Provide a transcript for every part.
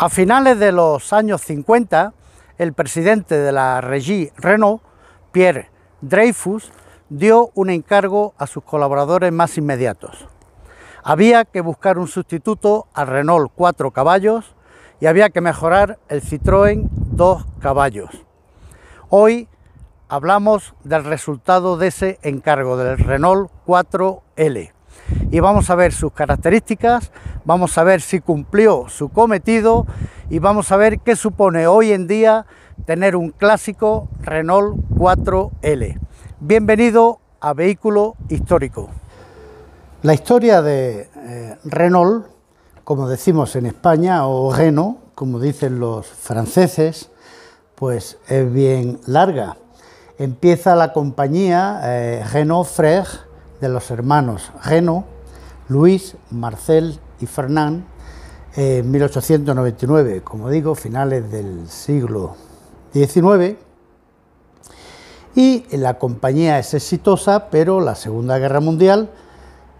A finales de los años 50, el presidente de la Régie Renault, Pierre Dreyfus, dio un encargo a sus colaboradores más inmediatos. Había que buscar un sustituto al Renault 4 caballos y había que mejorar el Citroën 2 caballos. Hoy hablamos del resultado de ese encargo del Renault 4L y vamos a ver sus características, vamos a ver si cumplió su cometido y vamos a ver qué supone hoy en día tener un clásico Renault 4L. Bienvenido a Vehículo Histórico. La historia de Renault, como decimos en España, o Renault, como dicen los franceses, pues es bien larga. Empieza la compañía Renault Frères de los hermanos Renault, Louis, Marcel y Fernand, en 1899, como digo, finales del siglo XIX. Y la compañía es exitosa, pero la Segunda Guerra Mundial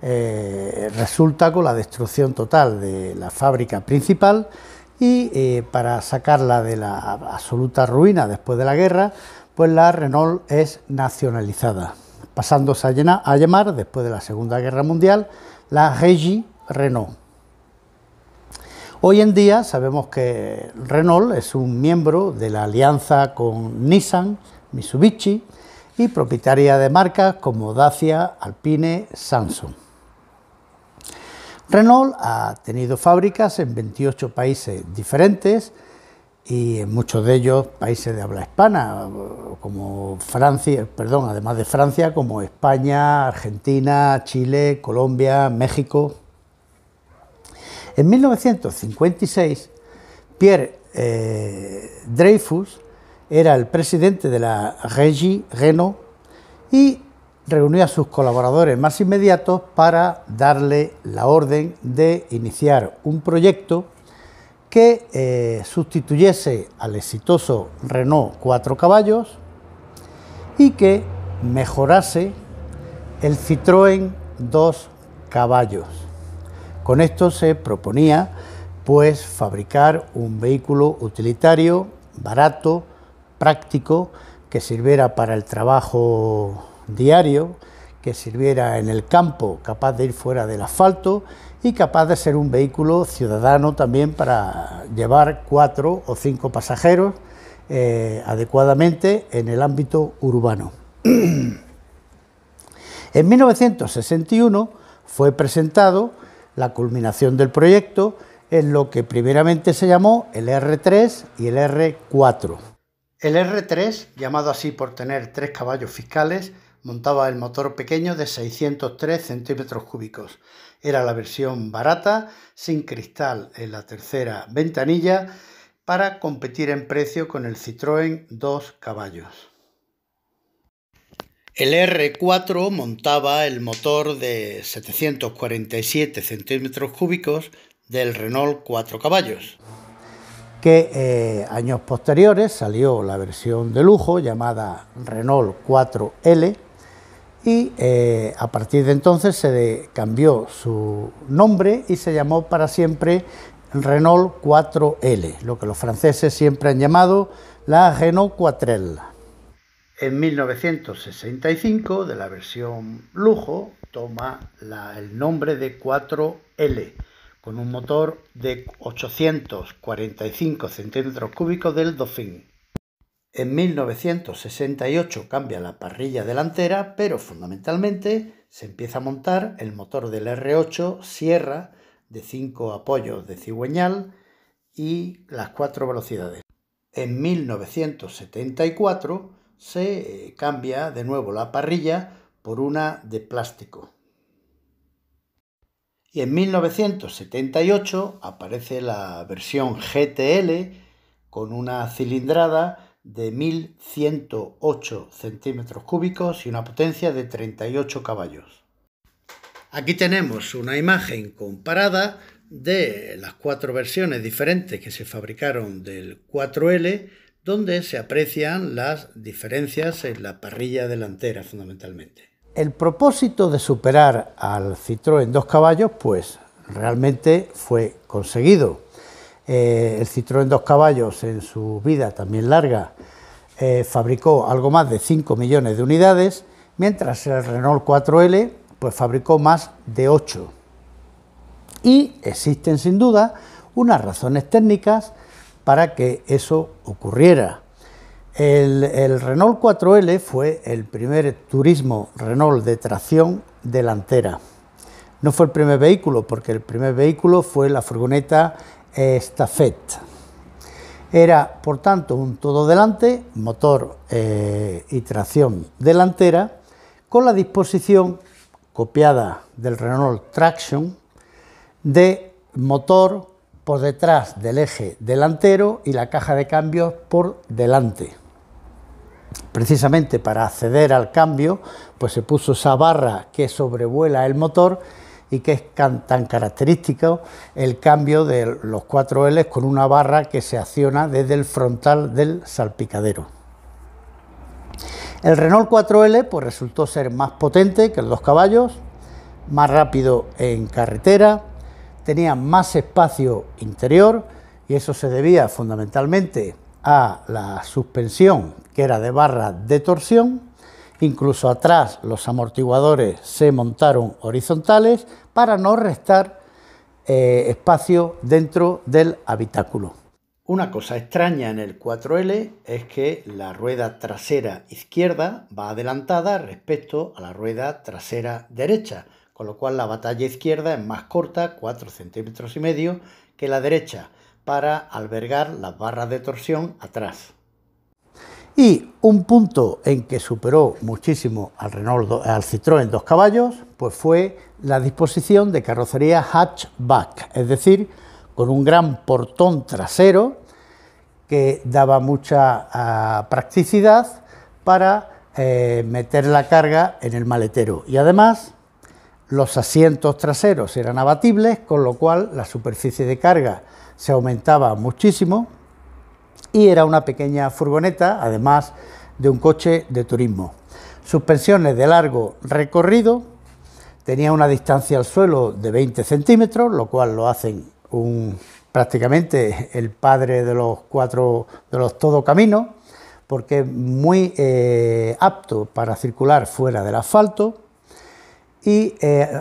resulta con la destrucción total de la fábrica principal y para sacarla de la absoluta ruina después de la guerra, pues la Renault es nacionalizada, pasándose a llamar, después de la Segunda Guerra Mundial, la Régie Renault. Hoy en día sabemos que Renault es un miembro de la alianza con Nissan, Mitsubishi y propietaria de marcas como Dacia, Alpine, Samsung. Renault ha tenido fábricas en 28 países diferentes y en muchos de ellos países de habla hispana, como Francia, además de Francia, como España, Argentina, Chile, Colombia, México. En 1956, Pierre Dreyfus era el presidente de la Régie Renault y reunió a sus colaboradores más inmediatos para darle la orden de iniciar un proyecto que sustituyese al exitoso Renault 4 caballos y que mejorase el Citroën 2 caballos. Con esto se proponía pues fabricar un vehículo utilitario, barato, práctico, que sirviera para el trabajo diario, que sirviera en el campo, capaz de ir fuera del asfalto y capaz de ser un vehículo ciudadano también para llevar 4 o 5 pasajeros adecuadamente en el ámbito urbano. En 1961 fue presentado la culminación del proyecto en lo que primeramente se llamó el R3 y el R4. El R3, llamado así por tener 3 caballos fiscales, montaba el motor pequeño de 603 centímetros cúbicos. Era la versión barata, sin cristal en la tercera ventanilla, para competir en precio con el Citroën 2 caballos. El R4 montaba el motor de 747 centímetros cúbicos del Renault 4 caballos. Que años posteriores salió la versión de lujo llamada Renault 4L y a partir de entonces se cambió su nombre y se llamó para siempre Renault 4L, lo que los franceses siempre han llamado la Renault 4L. En 1965, de la versión lujo, toma el nombre de 4L, con un motor de 845 centímetros cúbicos del Dauphin. En 1968 cambia la parrilla delantera, pero fundamentalmente se empieza a montar el motor del R8 Sierra de 5 apoyos de cigüeñal y las 4 velocidades. En 1974 se cambia de nuevo la parrilla por una de plástico. Y en 1978 aparece la versión GTL con una cilindrada de 1108 centímetros cúbicos y una potencia de 38 caballos. Aquí tenemos una imagen comparada de las 4 versiones diferentes que se fabricaron del 4L, donde se aprecian las diferencias en la parrilla delantera fundamentalmente. El propósito de superar al Citroën 2 caballos pues realmente fue conseguido. El Citroën dos caballos, en su vida también larga, fabricó algo más de 5 millones de unidades, mientras el Renault 4L pues fabricó más de 8. Y existen sin duda unas razones técnicas para que eso ocurriera. El Renault 4L fue el primer turismo Renault de tracción delantera. No fue el primer vehículo, porque el primer vehículo fue la furgoneta Estafette. Era, por tanto, un todo delante, motor y tracción delantera, con la disposición copiada del Renault Traction de motor por detrás del eje delantero y la caja de cambios por delante. Precisamente para acceder al cambio, pues se puso esa barra que sobrevuela el motor y que es tan característico el cambio de los 4L con una barra que se acciona desde el frontal del salpicadero. El Renault 4L pues resultó ser más potente que el 2 caballos, más rápido en carretera, tenía más espacio interior y eso se debía fundamentalmente a la suspensión, que era de barra de torsión. Incluso atrás los amortiguadores se montaron horizontales para no restar espacio dentro del habitáculo. Una cosa extraña en el 4L es que la rueda trasera izquierda va adelantada respecto a la rueda trasera derecha, con lo cual la batalla izquierda es más corta, 4,5 centímetros, que la derecha, para albergar las barras de torsión atrás. Y un punto en que superó muchísimo al Citroën dos caballos, pues fue la disposición de carrocería hatchback, es decir, con un gran portón trasero que daba mucha practicidad para meter la carga en el maletero. Y además los asientos traseros eran abatibles, con lo cual la superficie de carga se aumentaba muchísimo y era una pequeña furgoneta, además de un coche de turismo. Suspensiones de largo recorrido, tenía una distancia al suelo de 20 centímetros, lo cual lo hacen prácticamente el padre de los todocaminos, porque es muy apto para circular fuera del asfalto. Y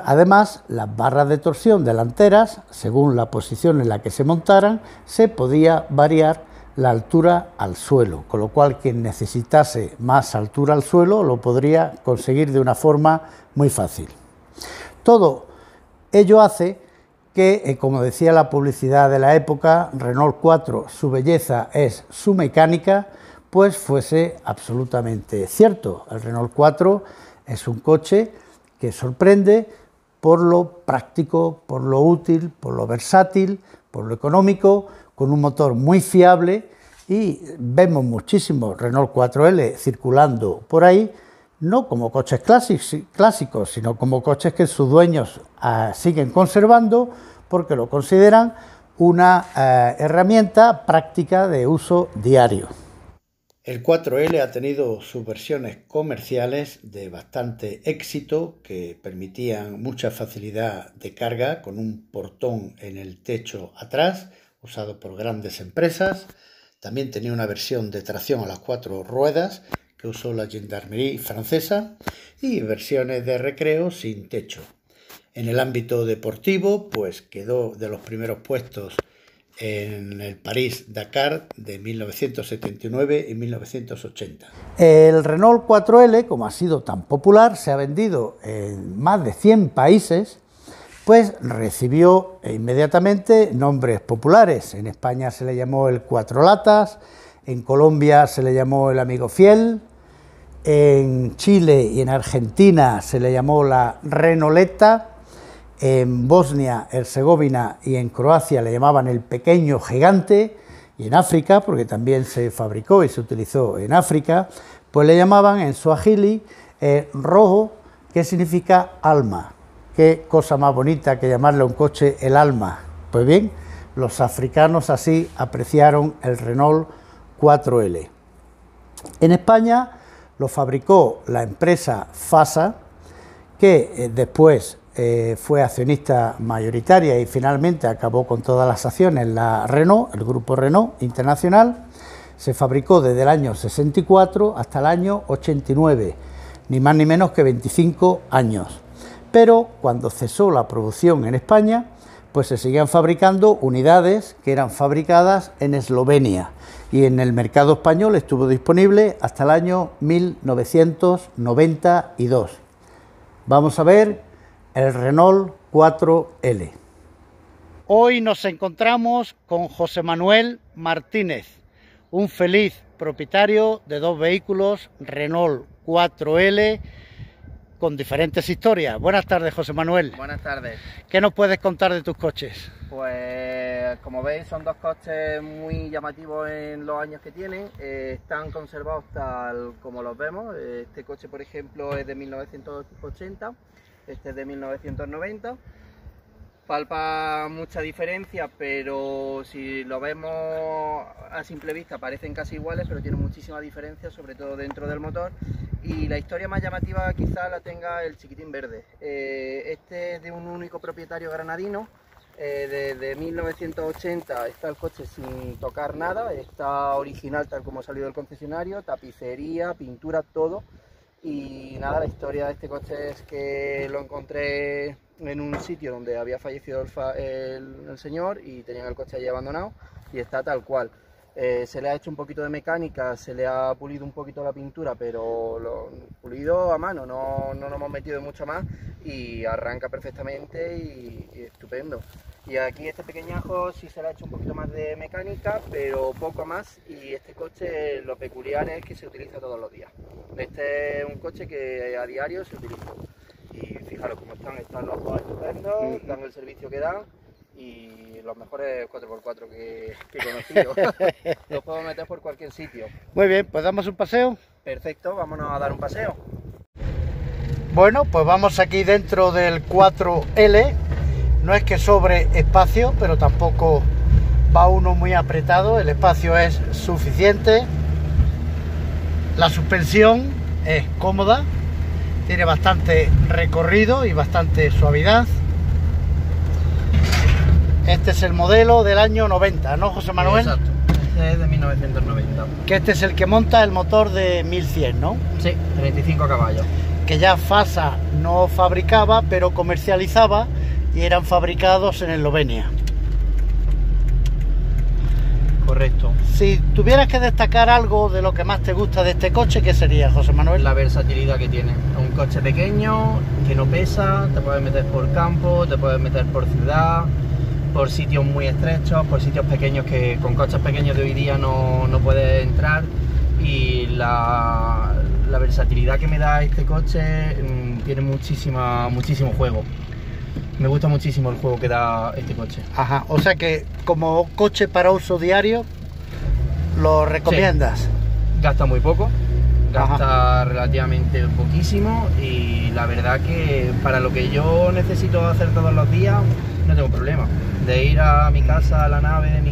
además las barras de torsión delanteras, según la posición en la que se montaran, se podía variar la altura al suelo, con lo cual quien necesitase más altura al suelo lo podría conseguir de una forma muy fácil. Todo ello hace que, como decía la publicidad de la época, Renault 4, su belleza es su mecánica, pues fuese absolutamente cierto. El Renault 4 es un coche que sorprende por lo práctico, por lo útil, por lo versátil, por lo económico, con un motor muy fiable, y vemos muchísimos Renault 4L circulando por ahí, no como coches clásicos, sino como coches que sus dueños siguen conservando porque lo consideran una herramienta práctica de uso diario. El 4L ha tenido sus versiones comerciales de bastante éxito, que permitían mucha facilidad de carga con un portón en el techo atrás, usado por grandes empresas. También tenía una versión de tracción a las 4 ruedas, que usó la Gendarmerie francesa, y versiones de recreo sin techo. En el ámbito deportivo, pues quedó de los primeros puestos en el París-Dakar de 1979 y 1980. El Renault 4L, como ha sido tan popular, se ha vendido en más de 100 países, pues recibió inmediatamente nombres populares. En España se le llamó el Cuatro Latas, en Colombia se le llamó el Amigo Fiel, en Chile y en Argentina se le llamó la Renoleta, en Bosnia, Herzegovina y en Croacia le llamaban el Pequeño Gigante, y en África, porque también se fabricó y se utilizó en África, pues le llamaban en suajili rojo, que significa alma. Qué cosa más bonita que llamarle a un coche el alma. Pues bien, los africanos así apreciaron el Renault 4L. En España lo fabricó la empresa FASA, que después fue accionista mayoritaria y finalmente acabó con todas las acciones la Renault, el grupo Renault Internacional. Se fabricó desde el año 64 hasta el año 89, ni más ni menos que 25 años. Pero cuando cesó la producción en España, pues se seguían fabricando unidades que eran fabricadas en Eslovenia y en el mercado español estuvo disponible hasta el año 1992. Vamos a ver el Renault 4L. Hoy nos encontramos con José Manuel Martínez, un feliz propietario de dos vehículos Renault 4L con diferentes historias. Buenas tardes, José Manuel. Buenas tardes. ¿Qué nos puedes contar de tus coches? Pues como veis son dos coches muy llamativos en los años que tienen, están conservados tal como los vemos. Este coche, por ejemplo, es de 1980, este es de 1990. Palpa mucha diferencia, pero si lo vemos a simple vista parecen casi iguales, pero tienen muchísima diferencia, sobre todo dentro del motor. Y la historia más llamativa quizá la tenga el chiquitín verde. Este es de un único propietario granadino. Desde 1980 está el coche sin tocar nada, está original tal como ha salido del concesionario, tapicería, pintura, todo. Y nada, la historia de este coche es que lo encontré en un sitio donde había fallecido el señor y tenían el coche allí abandonado y está tal cual. Se le ha hecho un poquito de mecánica, se le ha pulido un poquito la pintura, pero lo pulido a mano, no nos hemos metido mucho más y arranca perfectamente y estupendo. Y aquí este pequeñajo sí se le ha hecho un poquito más de mecánica, pero poco más, y este coche lo peculiar es que se utiliza todos los días. Este es un coche que a diario se utiliza. Y fijaros cómo están los dos estupendos, dan el servicio que dan. Y los mejores 4x4 que he conocido. Los puedo meter por cualquier sitio. Muy bien, pues damos un paseo. Perfecto, vámonos a dar un paseo. Bueno, pues vamos aquí dentro del 4L. No es que sobre espacio, pero tampoco va uno muy apretado. El espacio es suficiente. La suspensión es cómoda, tiene bastante recorrido y bastante suavidad. Este es el modelo del año 90, ¿no, José Manuel? Exacto, este es de 1990. Que este es el que monta el motor de 1100, ¿no? Sí, 35 caballos. Que ya FASA no fabricaba, pero comercializaba y eran fabricados en Eslovenia. Correcto. Si tuvieras que destacar algo de lo que más te gusta de este coche, ¿qué sería, José Manuel? La versatilidad que tiene. Es un coche pequeño, que no pesa, te puedes meter por campo, te puedes meter por ciudad, por sitios muy estrechos, por sitios pequeños que con coches pequeños de hoy día no puedes entrar. Y la versatilidad que me da este coche tiene muchísimo juego. Me gusta muchísimo el juego que da este coche. Ajá, o sea que como coche para uso diario, ¿lo recomiendas? Sí. Gasta muy poco, gasta relativamente poquísimo y la verdad que para lo que yo necesito hacer todos los días no tengo problema. De ir a mi casa, a la nave,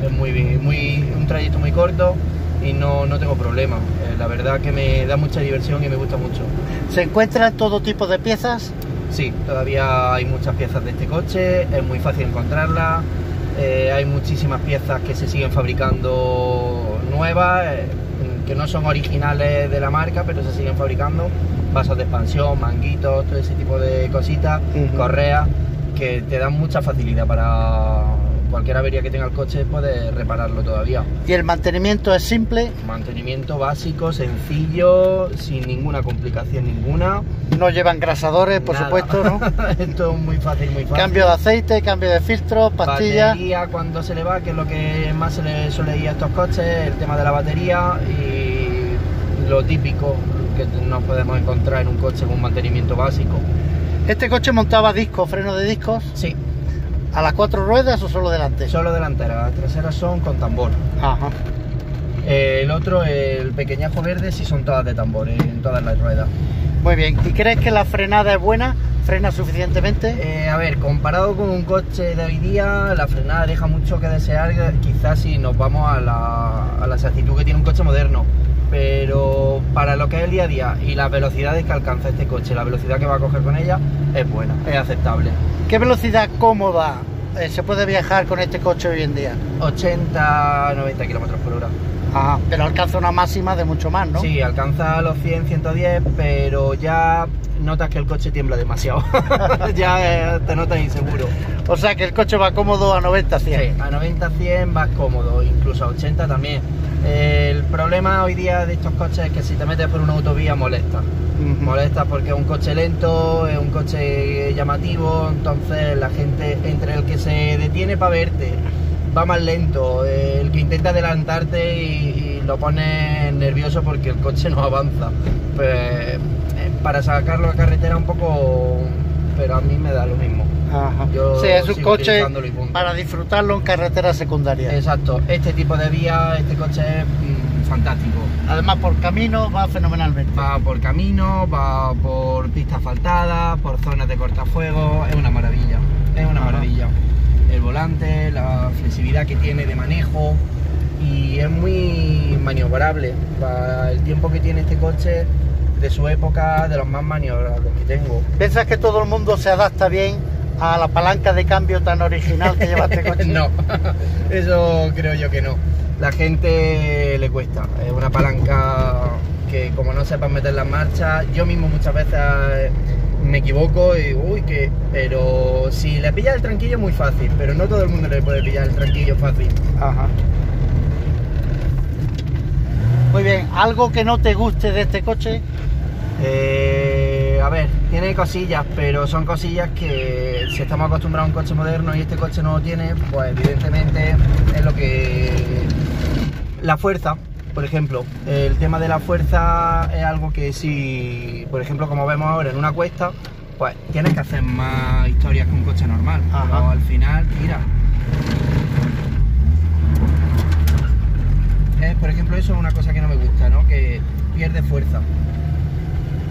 es un trayecto muy corto y no tengo problema. La verdad que me da mucha diversión y me gusta mucho. ¿Se encuentran todo tipo de piezas? Sí, todavía hay muchas piezas de este coche, es muy fácil encontrarlas, hay muchísimas piezas que se siguen fabricando nuevas, que no son originales de la marca, pero se siguen fabricando, vasos de expansión, manguitos, todo ese tipo de cositas, correas, que te dan mucha facilidad para cualquier avería que tenga el coche, puedes repararlo todavía. ¿Y el mantenimiento es simple? Mantenimiento básico, sencillo, sin ninguna complicación ninguna. No llevan grasadores, por supuesto, ¿no? Esto es muy fácil, muy fácil. Cambio de aceite, cambio de filtro, pastillas. Batería cuando se le va, que es lo que más se le suele ir a estos coches, el tema de la batería y lo típico que nos podemos encontrar en un coche con un mantenimiento básico. ¿Este coche montaba discos, frenos de discos? Sí. ¿A las 4 ruedas o solo delante? Solo delanteras, las traseras son con tambor. Ajá. El otro, el pequeñajo verde, sí son todas de tambor, en todas las ruedas. Muy bien. ¿Y crees que la frenada es buena? ¿Frena suficientemente? A ver, comparado con un coche de hoy día, la frenada deja mucho que desear, quizás si nos vamos a la exactitud que tiene un coche moderno. pero para lo que es el día a día y las velocidades que alcanza este coche, la velocidad que va a coger con ella, es buena, es aceptable. ¿Qué velocidad cómoda se puede viajar con este coche hoy en día? 80-90 kilómetros por hora. Ajá, pero alcanza una máxima de mucho más, ¿no? Sí, alcanza los 100-110, pero ya notas que el coche tiembla demasiado. Ya te notas inseguro. O sea que el coche va cómodo a 90-100. Sí, a 90-100 vas cómodo, incluso a 80 también. El problema hoy día de estos coches es que si te metes por una autovía molesta. Molesta porque es un coche lento, es un coche llamativo, entonces la gente, entre el que se detiene para verte, va más lento, el que intenta adelantarte y lo pone nervioso porque el coche no avanza. Pues para sacarlo a carretera un poco, pero a mí me da lo mismo. Ajá. Yo sí, es un sigo coche utilizándolo y punto. para disfrutarlo en carretera secundaria. Exacto, este tipo de vía, este coche es fantástico. Además por camino va fenomenalmente. Va por camino, va por pistas asfaltadas, por zonas de cortafuegos, es una maravilla, es una maravilla. El volante, la flexibilidad que tiene de manejo y es muy maniobrable para el tiempo que tiene este coche, de su época, de los más maniobrables que tengo. ¿Piensas que todo el mundo se adapta bien a la palanca de cambio tan original que lleva este coche? No, eso creo yo que no. La gente le cuesta, es una palanca que como no sepas meterla en marcha, yo mismo muchas veces me equivoco y uy, pero si le pillas el tranquillo es muy fácil, pero no todo el mundo le puede pillar el tranquillo fácil. Ajá. Muy bien, ¿algo que no te guste de este coche? A ver, tiene cosillas, pero son cosillas que si estamos acostumbrados a un coche moderno y este coche no lo tiene, pues evidentemente es lo que... La fuerza, por ejemplo, el tema de la fuerza es algo que si, por ejemplo, como vemos ahora en una cuesta, pues tienes que hacer más historias que un coche normal. Ajá. Pero al final, mira. Por ejemplo, eso es una cosa que no me gusta, ¿no? Que pierde fuerza.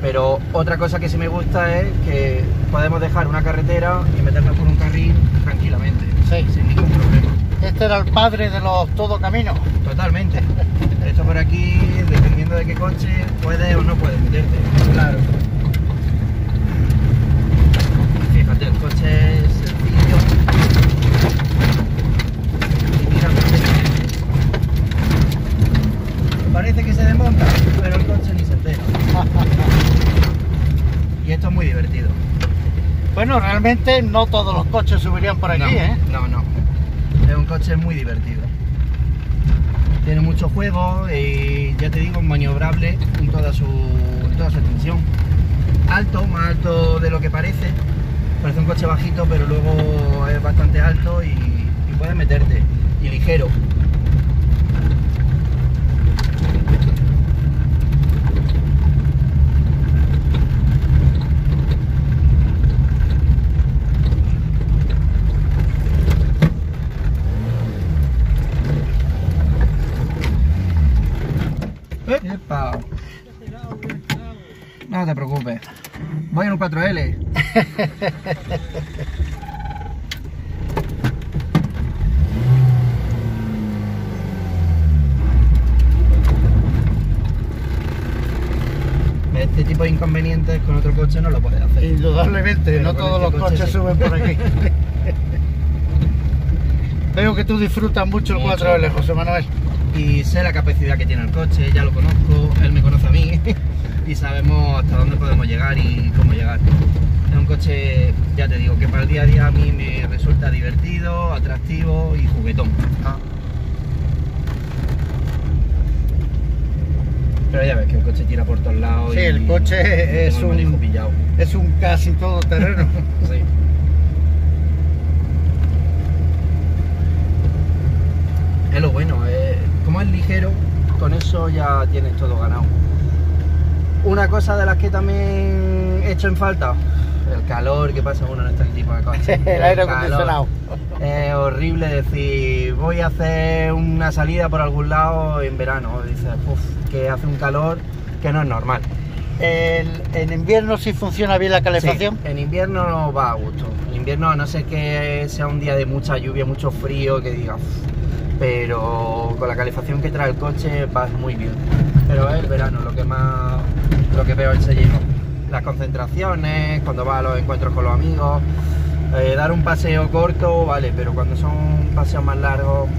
Pero otra cosa que sí me gusta es que podemos dejar una carretera y meternos por un carril tranquilamente, sí, sin ningún problema. Este era el padre de los todocaminos. Totalmente. Esto por aquí, dependiendo de qué coche, puedes o no puedes meterte. Claro. Fíjate, el coche es sencillo. Y mira, parece que se desmonta, pero el coche ni se entera. Y esto es muy divertido. Bueno, realmente no todos los coches subirían por aquí, No, ¿eh? no. Es un coche muy divertido. Tiene mucho juego y ya te digo, maniobrable en toda su extensión. Alto, más alto de lo que parece. Parece un coche bajito, pero luego es bastante alto y puedes meterte. Y ligero. Epa. No te preocupes, voy en un 4L. Este tipo de inconvenientes con otro coche no lo puedes hacer. Indudablemente, pero no todos los coches sí. suben por aquí. Veo que tú disfrutas mucho el 4L, José Manuel. Y sé la capacidad que tiene el coche, ya lo conozco, él me conoce a mí y sabemos hasta dónde podemos llegar y cómo llegar. Es un coche, ya te digo, que para el día a día a mí me resulta divertido, atractivo y juguetón. Pero ya ves que el coche tira por todos lados. Sí, el coche es un casi todoterreno. Sí. Es lo bueno, como es ligero, con eso ya tienes todo ganado. Una cosa de las que también he hecho en falta, el calor que pasa uno en este tipo de coches. El aire acondicionado. Es horrible decir, voy a hacer una salida por algún lado en verano. Dices, que hace un calor que no es normal. ¿En invierno sí funciona bien la calefacción? Sí, en invierno va a gusto. En invierno, a no ser que sea un día de mucha lluvia, mucho frío, que diga, pero con la calefacción que trae el coche vas muy bien. pero es el verano lo que veo el sellismo. Las concentraciones, cuando vas a los encuentros con los amigos, dar un paseo corto, vale, pero cuando son paseos más largos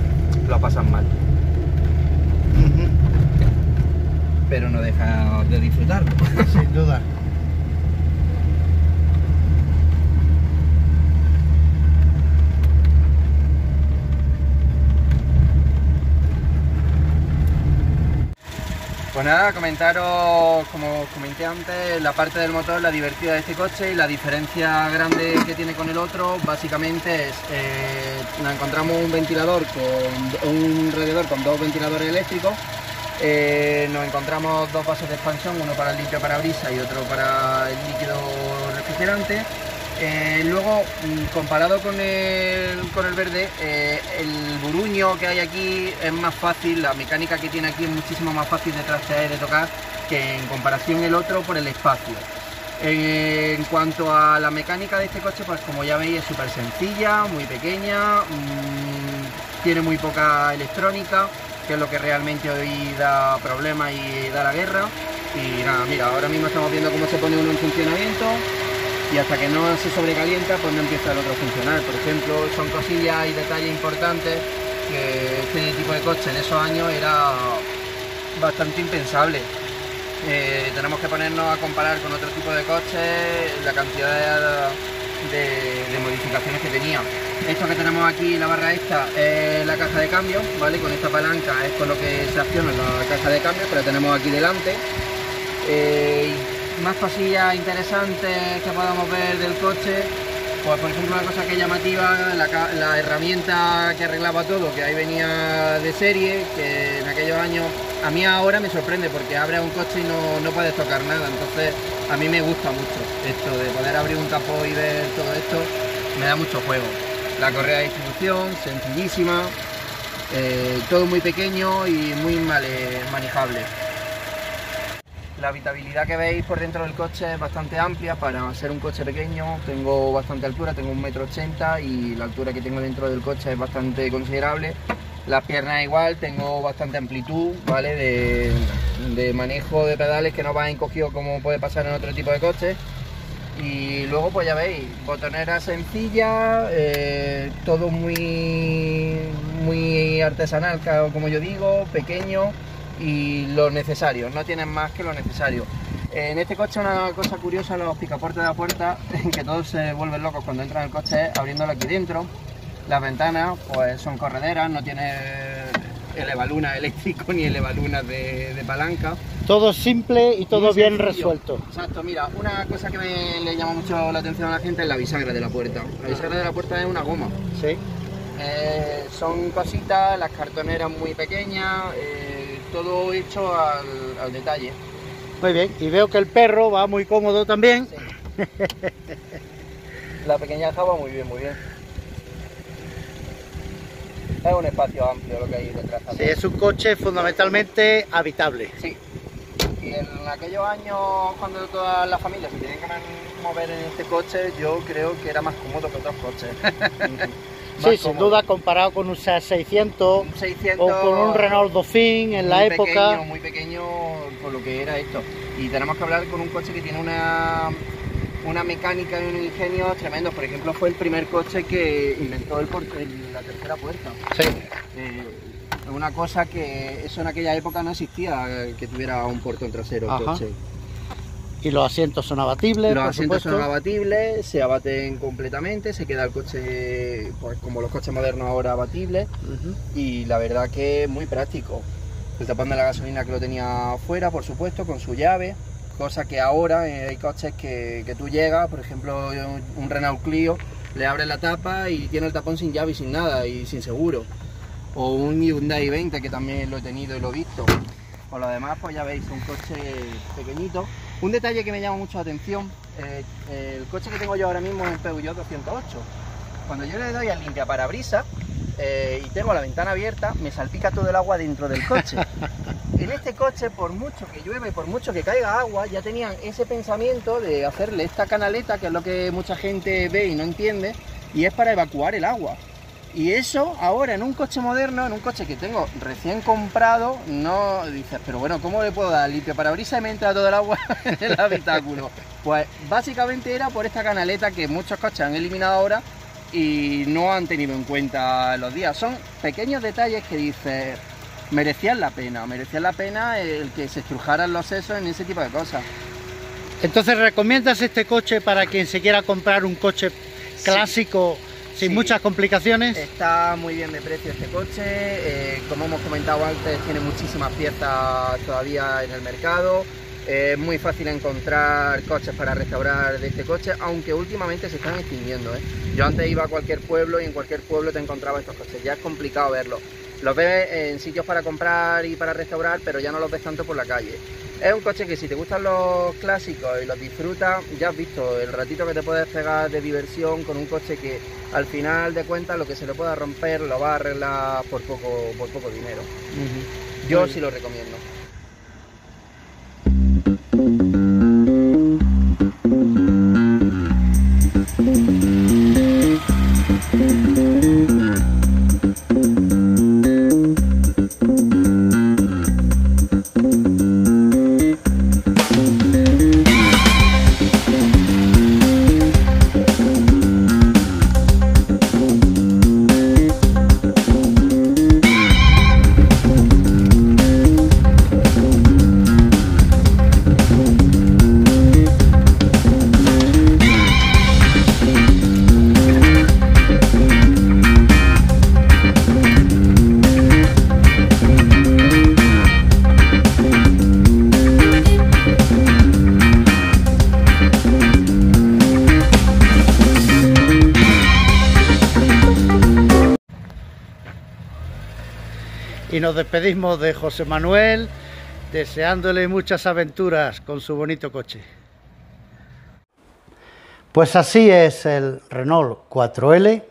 lo pasan mal. Pero no deja de disfrutarlo. Sin duda. Pues nada, comentaros, como os comenté antes, la parte del motor, la divertida de este coche y la diferencia grande que tiene con el otro, básicamente es, nos encontramos un ventilador con un radiador con dos ventiladores eléctricos, nos encontramos dos vasos de expansión, uno para el limpio parabrisas y otro para el líquido refrigerante. Luego, comparado con el verde, el buruño que hay aquí es más fácil, la mecánica que tiene aquí es muchísimo más fácil de trastear y de tocar que en comparación el otro por el espacio. En cuanto a la mecánica de este coche, pues como ya veis es súper sencilla, muy pequeña, tiene muy poca electrónica, que es lo que realmente hoy da problemas y da la guerra. Y nada, mira, ahora mismo estamos viendo cómo se pone uno en funcionamiento. Y hasta que no se sobrecalienta, pues no empieza el otro a funcionar. Por ejemplo, son cosillas y detalles importantes que este tipo de coche en esos años era bastante impensable. Tenemos que ponernos a comparar con otro tipo de coches la cantidad de modificaciones que tenía. Esto que tenemos aquí, la barra esta, es la caja de cambio, ¿vale? Con esta palanca es con lo que se acciona la caja de cambio, pero la tenemos aquí delante. Más cosillas interesantes que podamos ver del coche, pues por ejemplo una cosa que es llamativa, la herramienta que arreglaba todo, que ahí venía de serie, que en aquellos años, a mí ahora me sorprende porque abres un coche y no puedes tocar nada, entonces a mí me gusta mucho esto de poder abrir un capó y ver todo esto, me da mucho juego. La correa de distribución, sencillísima, todo muy pequeño y muy manejable. La habitabilidad que veis por dentro del coche es bastante amplia para ser un coche pequeño. Tengo bastante altura, tengo 1,80 m y la altura que tengo dentro del coche es bastante considerable. Las piernas igual, tengo bastante amplitud, ¿vale? De manejo de pedales, que no va encogido como puede pasar en otro tipo de coches. Y luego pues ya veis, botonera sencilla, todo muy artesanal, como yo digo, pequeño. Y lo necesario, no tienen más que lo necesario. En este coche una cosa curiosa, los picaportes de la puerta, que todos se vuelven locos cuando entran al coche, es abriéndolo aquí dentro. Las ventanas pues son correderas, no tiene elevalunas eléctrico ni elevalunas de palanca. Todo simple y todo bien sencillo. resuelto. Exacto, mira, una cosa que le llama mucho la atención a la gente es la bisagra de la puerta. La bisagra de la puerta es una goma. Sí. Son cositas, las cartoneras muy pequeñas, todo hecho al detalle. Muy bien, y veo que el perro va muy cómodo también. Sí. La pequeñaja va muy bien, muy bien. Es un espacio amplio lo que hay detrás también. Sí, es un coche fundamentalmente habitable. Sí. Y en aquellos años, cuando todas las familias se tenían que mover en este coche, yo creo que era más cómodo que otros coches. Sí, sin duda, comparado con un Seat 600, o con un Renault Dauphine en la época. Muy pequeño por lo que era esto. Y tenemos que hablar con un coche que tiene una mecánica y un ingenio tremendos. Por ejemplo, fue el primer coche que inventó la tercera puerta. Sí. Una cosa que eso en aquella época no existía, que tuviera un portón trasero el coche. Y los asientos son abatibles. Los asientos son abatibles, se abaten completamente, se queda el coche, pues como los coches modernos ahora, abatibles. Y la verdad que es muy práctico. El tapón de la gasolina que lo tenía fuera, por supuesto, con su llave. Cosa que ahora hay coches que tú llegas, por ejemplo, un Renault Clio, le abres la tapa y tiene el tapón sin llave y sin nada, y sin seguro. O un Hyundai i20, que también lo he tenido y lo he visto. Por lo demás, pues ya veis, un coche pequeñito. Un detalle que me llama mucho la atención, el coche que tengo yo ahora mismo es un Peugeot 208. Cuando yo le doy al limpiaparabrisas y tengo la ventana abierta, me salpica todo el agua dentro del coche. En este coche, por mucho que llueve, por mucho que caiga agua, ya tenían ese pensamiento de hacerle esta canaleta, que es lo que mucha gente ve y no entiende, y es para evacuar el agua. Y eso ahora en un coche moderno, en un coche que tengo recién comprado, no dices, pero bueno, ¿cómo le puedo dar limpio parabrisas y me entra todo el agua en el habitáculo? Pues básicamente era por esta canaleta que muchos coches han eliminado ahora y no han tenido en cuenta los días. Son pequeños detalles que dices, merecían la pena el que se estrujaran los sesos en ese tipo de cosas. Entonces, ¿recomiendas este coche para quien se quiera comprar un coche clásico? Sí. Sin muchas complicaciones. Está muy bien de precio este coche, como hemos comentado antes, tiene muchísimas piezas todavía en el mercado, es muy fácil encontrar coches para restaurar de este coche, aunque últimamente se están extinguiendo. Yo antes iba a cualquier pueblo y en cualquier pueblo te encontraba estos coches, ya es complicado verlos. Los ves en sitios para comprar y para restaurar, pero ya no los ves tanto por la calle. Es un coche que si te gustan los clásicos y los disfrutas, ya has visto el ratito que te puedes pegar de diversión con un coche que al final de cuentas lo que se le pueda romper lo va a arreglar por poco dinero. Yo sí lo recomiendo. Y nos despedimos de José Manuel, deseándole muchas aventuras con su bonito coche. Pues así es el Renault 4L.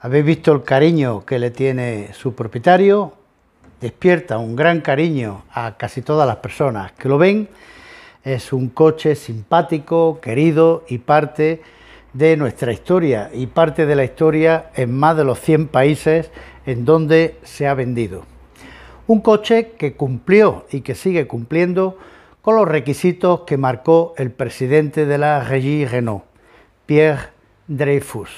Habéis visto el cariño que le tiene su propietario. Despierta un gran cariño a casi todas las personas que lo ven. Es un coche simpático, querido y parte de nuestra historia y parte de la historia en más de los 100 países en donde se ha vendido. Un coche que cumplió y que sigue cumpliendo con los requisitos que marcó el presidente de la Régie Renault, Pierre Dreyfus.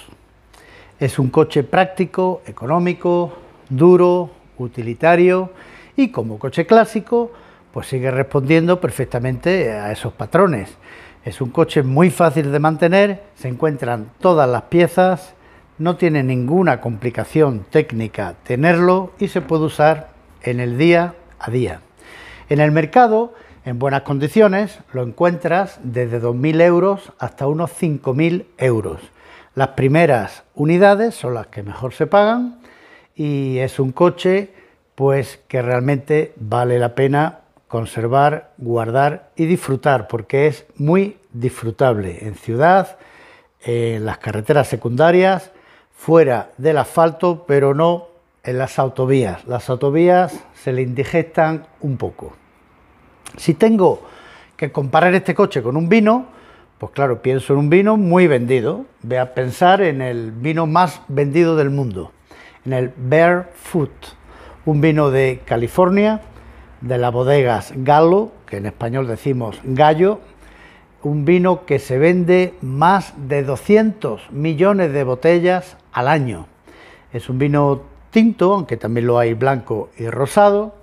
Es un coche práctico, económico, duro, utilitario y como coche clásico, pues sigue respondiendo perfectamente a esos patrones. Es un coche muy fácil de mantener, se encuentran todas las piezas, no tiene ninguna complicación técnica tenerlo y se puede usar en el día a día. En el mercado, en buenas condiciones, lo encuentras desde 2.000 euros hasta unos 5.000 euros. Las primeras unidades son las que mejor se pagan y es un coche pues que realmente vale la pena conservar, guardar y disfrutar, porque es muy disfrutable en ciudad, en las carreteras secundarias, fuera del asfalto, pero no en las autovías. Las autovías se le indigestan un poco. Si tengo que comparar este coche con un vino, pues claro, pienso en un vino muy vendido. Voy a pensar en el vino más vendido del mundo, en el Barefoot, un vino de California, de las bodegas Gallo, que en español decimos gallo, un vino que se vende más de 200 millones de botellas al año. Es un vino tinto, aunque también lo hay blanco y rosado,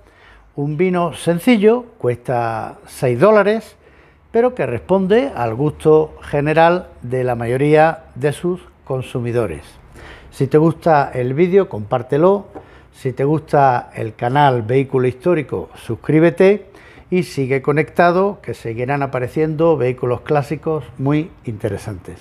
un vino sencillo, cuesta $6, pero que responde al gusto general de la mayoría de sus consumidores. Si te gusta el vídeo, compártelo. Si te gusta el canal Vehículo Histórico, suscríbete y sigue conectado, que seguirán apareciendo vehículos clásicos muy interesantes.